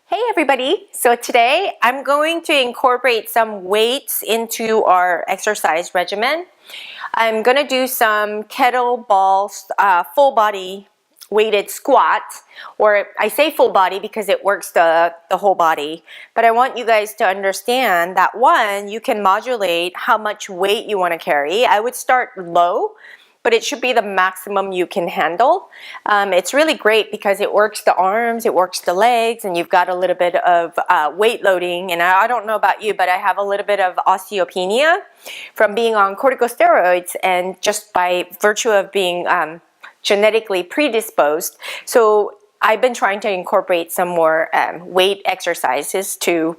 Hey everybody! So today I'm going to incorporate some weights into our exercise regimen. I'm going to do some kettlebell full body weighted squats, or I say full body because it works the whole body, but I want you guys to understand that one, you can modulate how much weight you want to carry. I would start low, but it should be the maximum you can handle. It's really great because it works the arms, it works the legs, and you've got a little bit of weight loading. And I don't know about you, but I have a little bit of osteopenia from being on corticosteroids and just by virtue of being genetically predisposed. So I've been trying to incorporate some more weight exercises to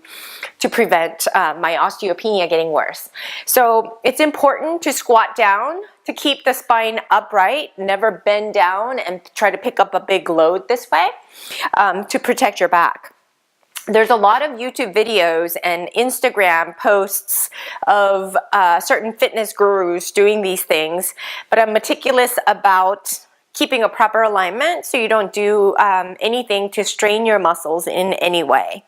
prevent my osteopenia getting worse. So it's important to squat down to keep the spine upright, never bend down and try to pick up a big load this way to protect your back. There's a lot of YouTube videos and Instagram posts of certain fitness gurus doing these things, but I'm meticulous about keeping a proper alignment so you don't do anything to strain your muscles in any way.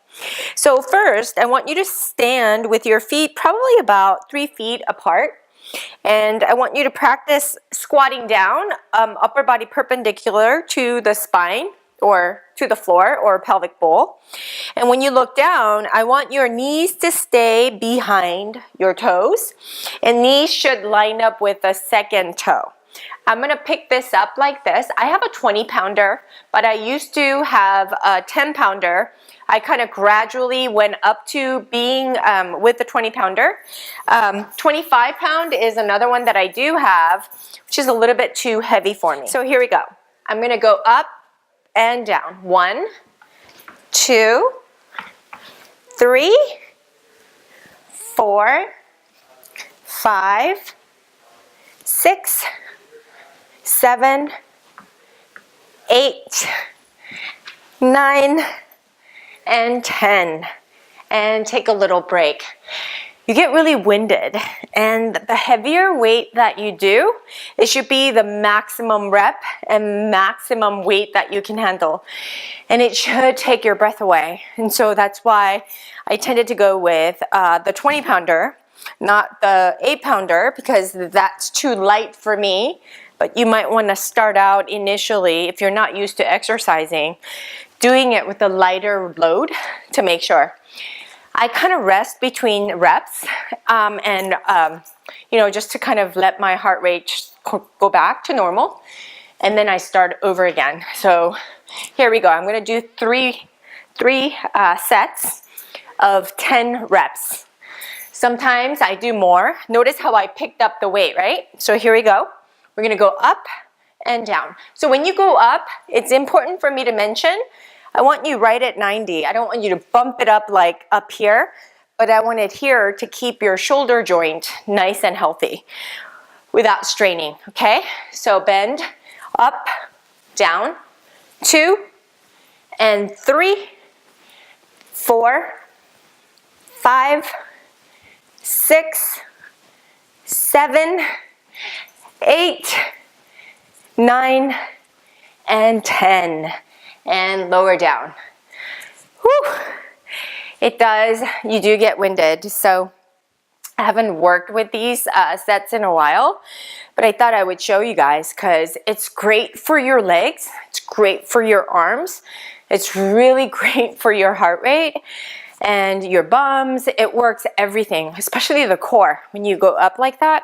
So first, I want you to stand with your feet probably about 3 feet apart. And I want you to practice squatting down, upper body perpendicular to the spine or to the floor or pelvic bowl. And when you look down, I want your knees to stay behind your toes, and knees should line up with the second toe. I'm going to pick this up like this. I have a 20-pounder, but I used to have a 10-pounder. I kind of gradually went up to being with the 20-pounder. 25-pound is another one that I do have, which is a little bit too heavy for me. So here we go. I'm going to go up and down. 1, 2, 3, 4, 5, 6, 7, 8, 9, and 10. And take a little break. You get really winded, and the heavier weight that you do, it should be the maximum rep and maximum weight that you can handle. And it should take your breath away. And so that's why I tended to go with the 20-pounder, not the 8-pounder, because that's too light for me. But you might want to start out initially, if you're not used to exercising, doing it with a lighter load to make sure. I kind of rest between reps just to kind of let my heart rate go back to normal. And then I start over again. So here we go. I'm going to do three sets of 10 reps. Sometimes I do more. Notice how I picked up the weight, right? So here we go. We're going to go up and down. So when you go up, it's important for me to mention, I want you right at 90. I don't want you to bump it up like up here, but I want it here to keep your shoulder joint nice and healthy without straining, okay? So bend, up, down, 2, and 3, 4, 5, 6, 7, 8, 9, and 10. And lower down. Whew. It does, you do get winded. So I haven't worked with these sets in a while, but I thought I would show you guys because it's great for your legs. It's great for your arms. It's really great for your heart rate and your bums. It works everything, especially the core when you go up like that.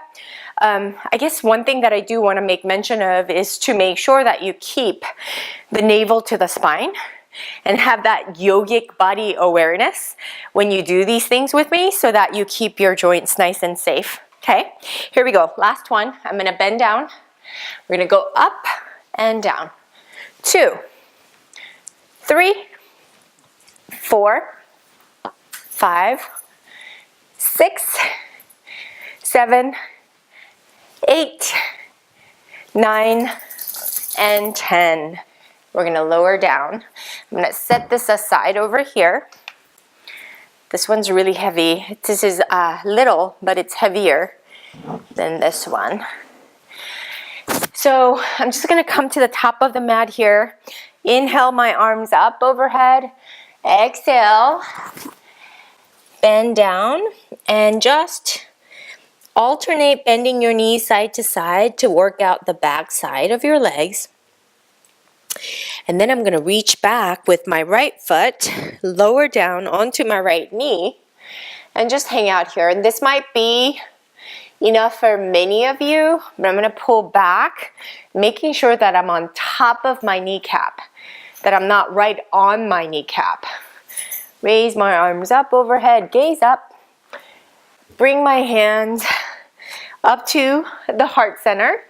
I guess one thing that I do want to make mention of is to make sure that you keep the navel to the spine and have that yogic body awareness when you do these things with me so that you keep your joints nice and safe. Okay, here we go. Last one. I'm going to bend down. We're going to go up and down. 2, 3, 4, 5, 6, 7, 8, 9, and 10. We're going to lower down. I'm going to set this aside over here. This one's really heavy. This is little, but it's heavier than this one. So I'm just going to come to the top of the mat here. Inhale my arms up overhead Exhale, bend down, and just alternate bending your knees side to side to work out the back side of your legs. And then I'm going to reach back with my right foot, lower down onto my right knee, and just hang out here. And this might be enough for many of you, but I'm going to pull back, making sure that I'm on top of my kneecap, that I'm not right on my kneecap. Raise my arms up overhead, gaze up. Bring my hands up to the heart center.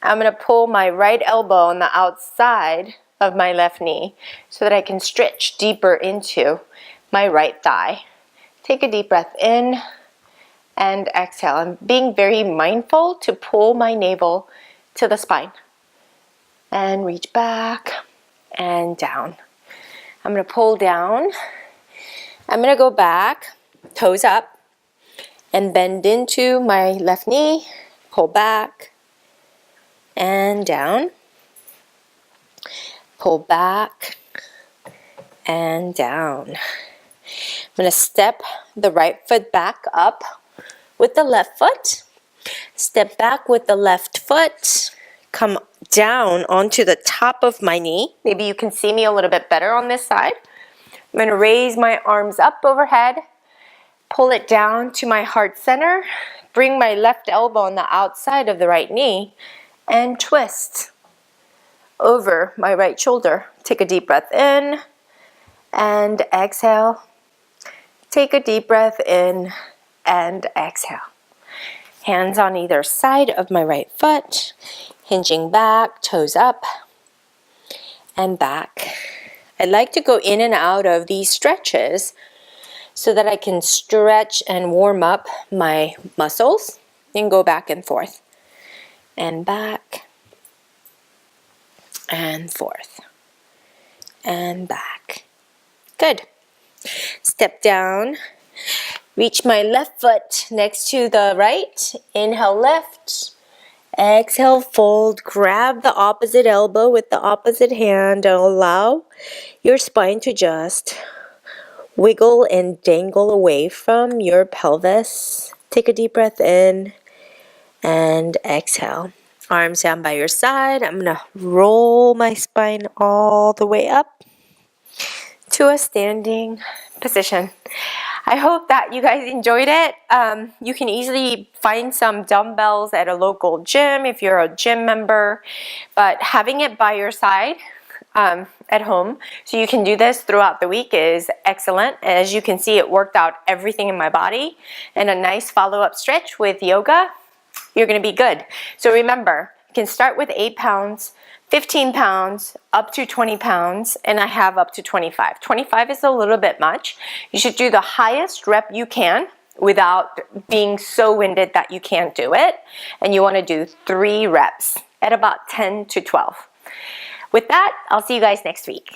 I'm going to pull my right elbow on the outside of my left knee so that I can stretch deeper into my right thigh. Take a deep breath in and exhale. I'm being very mindful to pull my navel to the spine. And reach back and down. I'm going to pull down. I'm going to go back, toes up, and bend into my left knee. Pull back and down. Pull back and down. I'm going to step the right foot back up with the left foot. Step back with the left foot. Come down onto the top of my knee. Maybe you can see me a little bit better on this side. I'm going to raise my arms up overhead. Pull it down to my heart center. Bring my left elbow on the outside of the right knee and twist over my right shoulder. Take a deep breath in and exhale. Take a deep breath in and exhale. Hands on either side of my right foot, hinging back, toes up and back. I like to go in and out of these stretches so that I can stretch and warm up my muscles and go back and forth. And back and forth and back. Good. Step down. Reach my left foot next to the right. Inhale, lift. Exhale, fold. Grab the opposite elbow with the opposite hand and allow your spine to just wiggle and dangle away from your pelvis. Take a deep breath in and exhale. Arms down by your side. I'm going to roll my spine all the way up to a standing position. I hope that you guys enjoyed it. You can easily find some dumbbells at a local gym if you're a gym member, but having it by your side at home so you can do this throughout the week is excellent. As you can see, it worked out everything in my body, and a nice follow-up stretch with yoga. You're going to be good. So remember, you can start with 8 pounds, 15 pounds, up to 20 pounds, and I have up to 25. 25 is a little bit much. You should do the highest rep you can without being so winded that you can't do it. And you want to do 3 reps at about 10 to 12. With that, I'll see you guys next week.